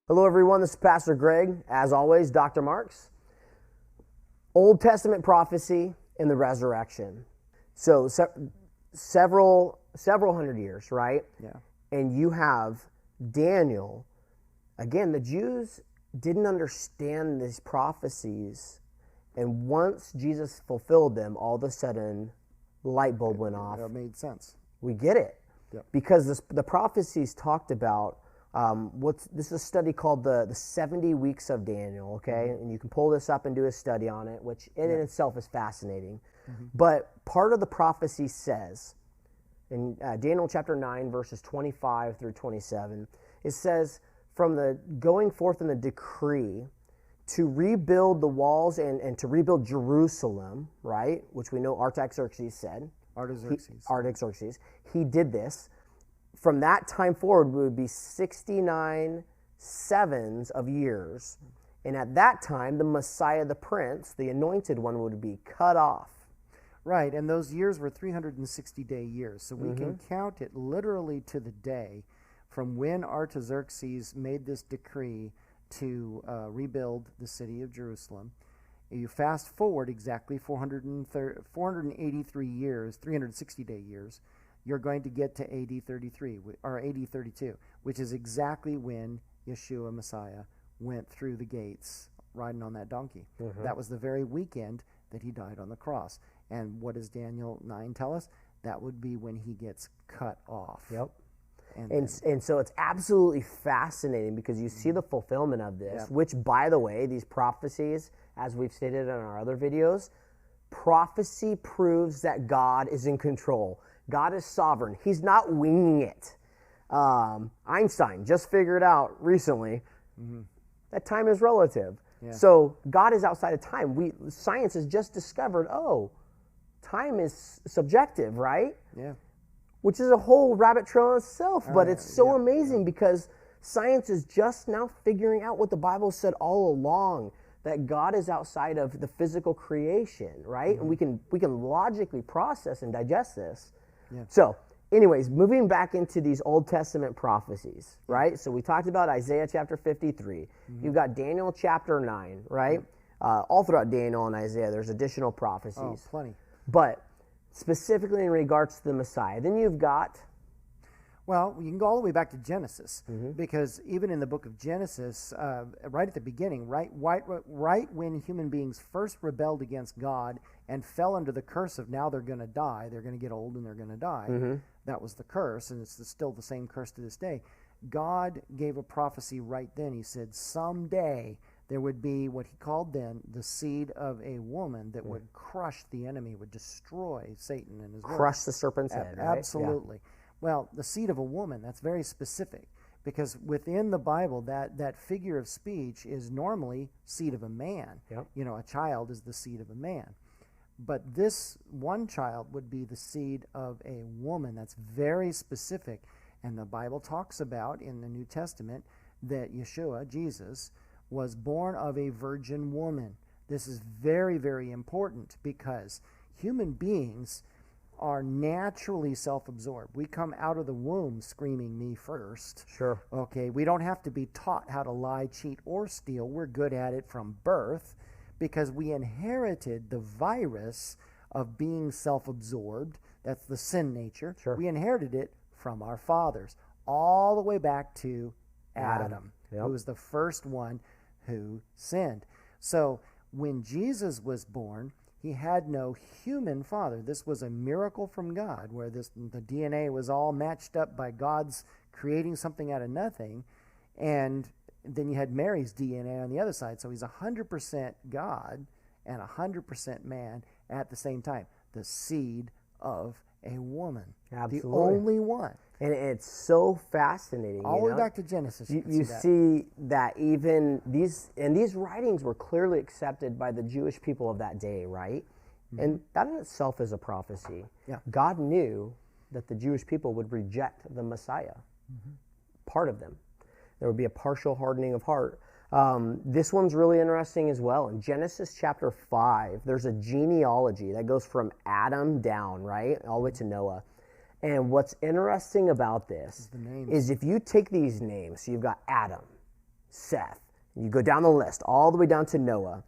Hello everyone, this is Pastor Greg. As always, Dr. Marks. Old Testament prophecy and the resurrection. So several hundred years, right? Yeah. And you have Daniel. Again, the Jews didn't understand these prophecies, and once Jesus fulfilled them, all of a sudden, the light bulb went off. It made sense. We get it. Yep. Because the prophecies talked about this is a study called the 70 weeks of Daniel, okay? And you can pull this up and do a study on it, which in itself is fascinating. But part of the prophecy says, in Daniel chapter 9, verses 25 through 27, it says, from the going forth in the decree to rebuild the walls and to rebuild Jerusalem, right? Which we know Artaxerxes said. Artaxerxes. He did this. From that time forward would be 69 sevens of years. And at that time, the Messiah, the Prince, the Anointed One, would be cut off. Right, and those years were 360-day years. So we can count it literally to the day from when Artaxerxes made this decree to rebuild the city of Jerusalem. You fast forward exactly 483 years, 360-day years, you're going to get to AD 33, or AD 32, which is exactly when Yeshua, Messiah, went through the gates riding on that donkey. That was the very weekend that he died on the cross. And what does Daniel 9 tell us? That would be when he gets cut off. Yep. And so it's absolutely fascinating because you see the fulfillment of this, which, by the way, these prophecies, as we've stated in our other videos, prophecy proves that God is in control. God is sovereign. He's not winging it. Einstein just figured out recently that time is relative. Yeah. So God is outside of time. Science has just discovered, time is subjective, right? Yeah. Which is a whole rabbit trail in itself, but it's so amazing because science is just now figuring out what the Bible said all along, that God is outside of the physical creation, right? And we can logically process and digest this. Yeah. So, anyways, moving back into these Old Testament prophecies, right? So we talked about Isaiah chapter 53. You've got Daniel chapter 9, right? All throughout Daniel and Isaiah, there's additional prophecies. Oh, plenty. But specifically in regards to the Messiah, then you've got... Well, you can go all the way back to Genesis, because even in the book of Genesis, right at the beginning, right when human beings first rebelled against God and fell under the curse of now they're going to die, they're going to get old and they're going to die, that was the curse, and it's still the same curse to this day. God gave a prophecy right then. He said someday there would be what he called then the seed of a woman that would crush the enemy, would destroy Satan and his works. Crush the serpent's head, right? Absolutely. Yeah. Well, the seed of a woman, that's very specific, because within the Bible, that figure of speech is normally seed of a man. Yep. You know, a child is the seed of a man. But this one child would be the seed of a woman. That's very specific. And the Bible talks about in the New Testament that Yeshua, Jesus, was born of a virgin woman. This is very, very important because human beings are naturally self-absorbed. We come out of the womb screaming, me first. Sure. Okay, we don't have to be taught how to lie, cheat, or steal. We're good at it from birth because we inherited the virus of being self-absorbed. That's the sin nature. Sure. We inherited it from our fathers, all the way back to Adam. Who was the first one who sinned. So when Jesus was born, he had no human father. This was a miracle from God, where the DNA was all matched up by God's creating something out of nothing. And then you had Mary's DNA on the other side. So he's 100% God and 100% man at the same time. The seed of a woman. Absolutely. The only one. And it's so fascinating. All the way back to Genesis. You see that even these writings were clearly accepted by the Jewish people of that day, right? And that in itself is a prophecy. Yeah. God knew that the Jewish people would reject the Messiah. Part of them. There would be a partial hardening of heart. This one's really interesting as well. In Genesis chapter 5, there's a genealogy that goes from Adam down, right? All the way to Noah. And what's interesting about this is if you take these names, so you've got Adam, Seth. You go down the list, all the way down to Noah.